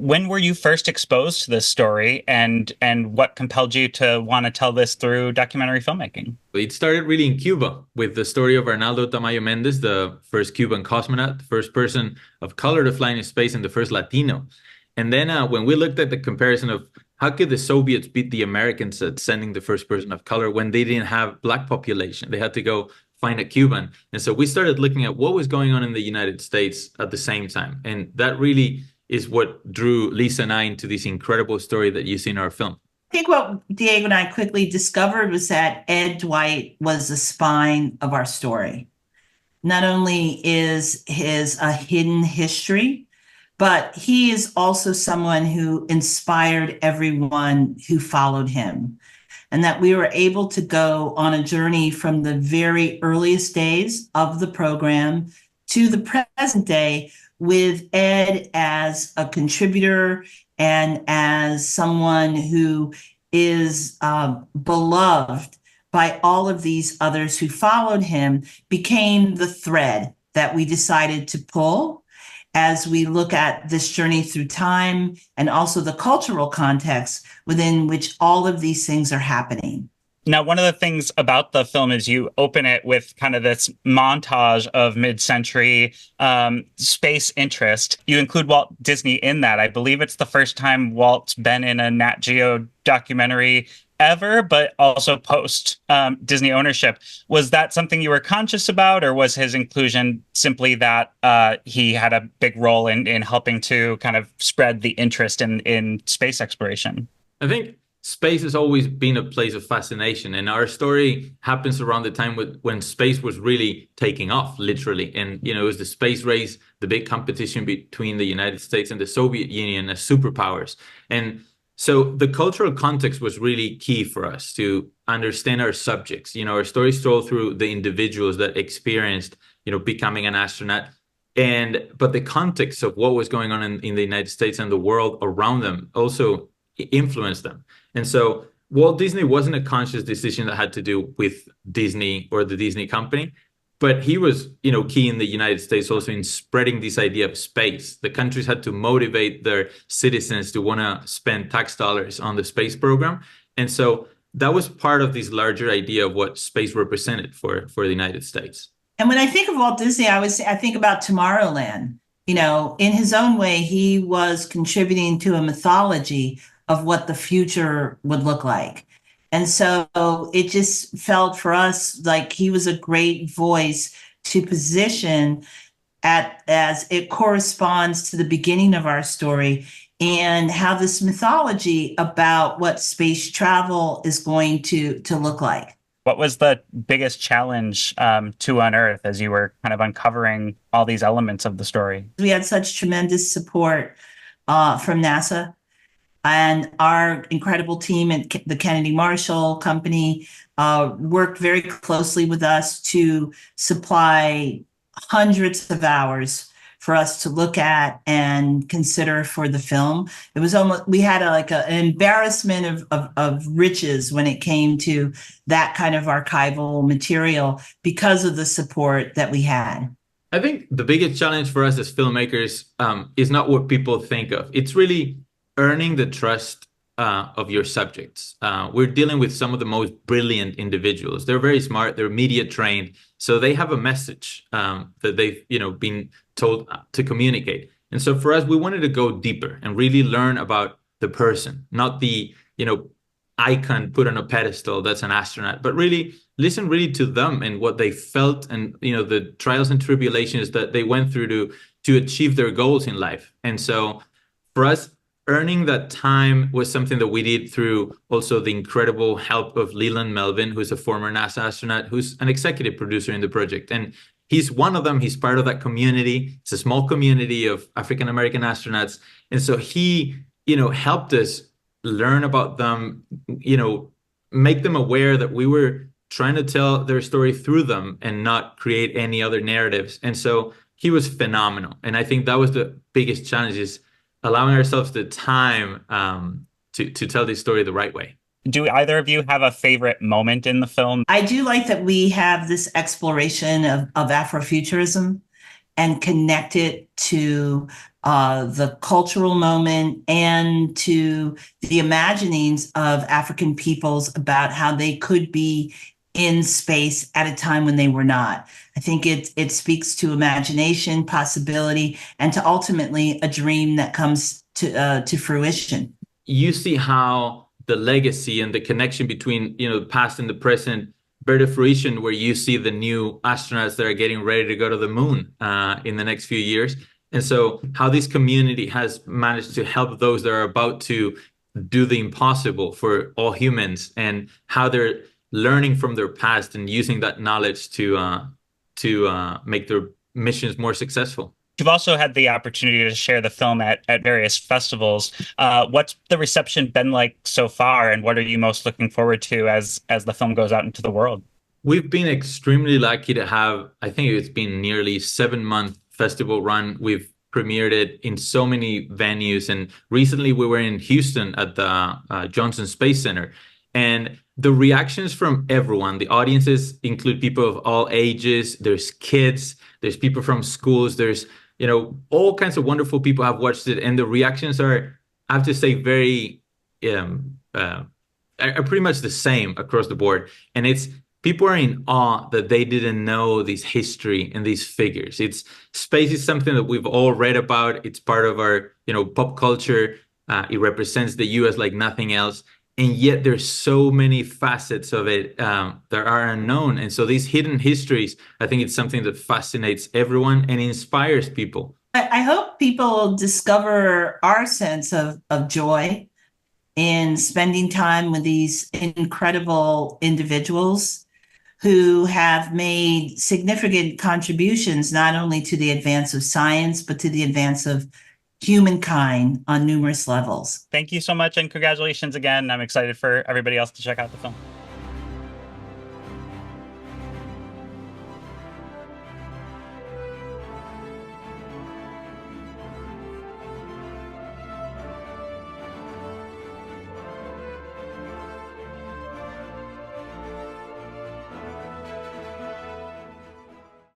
When were you first exposed to this story, and what compelled you to want to tell this through documentary filmmaking? It started really in Cuba with the story of Arnaldo Tamayo Mendez, the first Cuban cosmonaut, the first person of color to fly in space, and the first Latino. And then when we looked at the comparison of how could the Soviets beat the Americans at sending the first person of color when they didn't have black population, they had to go find a Cuban. And so we started looking at what was going on in the United States at the same time. And that really is what drew Lisa and I into this incredible story that you see in our film. I think what Diego and I quickly discovered was that Ed Dwight was the spine of our story. Not only is his a hidden history, but he is also someone who inspired everyone who followed him. And that we were able to go on a journey from the very earliest days of the program to the present day with Ed as a contributor and as someone who is beloved by all of these others who followed him, became the thread that we decided to pull as we look at this journey through time and also the cultural context within which all of these things are happening. Now, one of the things about the film is you open it with kind of this montage of mid-century space interest. You include Walt Disney in that. I believe it's the first time Walt's been in a Nat Geo documentary ever, but also post Disney ownership. Was that something you were conscious about, or was his inclusion simply that he had a big role in helping to kind of spread the interest in space exploration? I think space has always been a place of fascination, and our story happens around the time when space was really taking off, literally. And it was the space race, the big competition between the United States and the Soviet Union as superpowers. And so the cultural context was really key for us to understand our subjects. Our story is told through the individuals that experienced, becoming an astronaut. But the context of what was going on in the United States and the world around them also influenced them. And so Walt Disney wasn't a conscious decision that had to do with Disney or the Disney company, but he was, key in the United States also in spreading this idea of space. The countries had to motivate their citizens to want to spend tax dollars on the space program. And so that was part of this larger idea of what space represented for the United States. And when I think of Walt Disney, I think about Tomorrowland. In his own way, he was contributing to a mythology of what the future would look like. And so it just felt for us like he was a great voice to position as it corresponds to the beginning of our story and how this mythology about what space travel is going to look like. What was the biggest challenge to unearth as you were kind of uncovering all these elements of the story? We had such tremendous support from NASA. And our incredible team at the Kennedy Marshall Company worked very closely with us to supply hundreds of hours for us to look at and consider for the film. It was almost, we had an embarrassment of riches when it came to that kind of archival material because of the support that we had. I think the biggest challenge for us as filmmakers is not what people think of. It's really earning the trust of your subjects. We're dealing with some of the most brilliant individuals. They're very smart. They're media trained, so they have a message that they've been told to communicate. And so for us, we wanted to go deeper and really learn about the person, not the icon put on a pedestal that's an astronaut, but really listen really to them and what they felt and the trials and tribulations that they went through to achieve their goals in life. And so for us, earning that time was something that we did through also the incredible help of Leland Melvin, who's a former NASA astronaut, who's an executive producer in the project. And he's one of them. He's part of that community. It's a small community of African-American astronauts. And so he, helped us learn about them, make them aware that we were trying to tell their story through them and not create any other narratives. And so he was phenomenal. And I think that was the biggest challenge, is allowing ourselves the time to tell this story the right way. Do either of you have a favorite moment in the film? I do like that we have this exploration of Afrofuturism and connect it to the cultural moment and to the imaginings of African peoples about how they could be in space at a time when they were not. I think it speaks to imagination, possibility, and to ultimately a dream that comes to fruition. You see how the legacy and the connection between, the past and the present bear to fruition, where you see the new astronauts that are getting ready to go to the moon in the next few years. And so how this community has managed to help those that are about to do the impossible for all humans, and how they're learning from their past and using that knowledge to make their missions more successful. You've also had the opportunity to share the film at various festivals. What's the reception been like so far, and what are you most looking forward to as the film goes out into the world? We've been extremely lucky to have, I think it's been nearly 7-month festival run. We've premiered it in so many venues, and recently we were in Houston at the Johnson Space Center. And the reactions from everyone, the audiences include people of all ages. There's kids, there's people from schools, there's all kinds of wonderful people have watched it, and the reactions are, I have to say, very are pretty much the same across the board. And it's people are in awe that they didn't know this history and these figures. It's space is something that we've all read about. It's part of our pop culture. It represents the U.S. like nothing else. And yet there's so many facets of it that are unknown. And so these hidden histories, I think it's something that fascinates everyone and inspires people. I hope people discover our sense of joy in spending time with these incredible individuals who have made significant contributions, not only to the advance of science, but to the advance of humankind on numerous levels. Thank you so much, and congratulations again. I'm excited for everybody else to check out the film.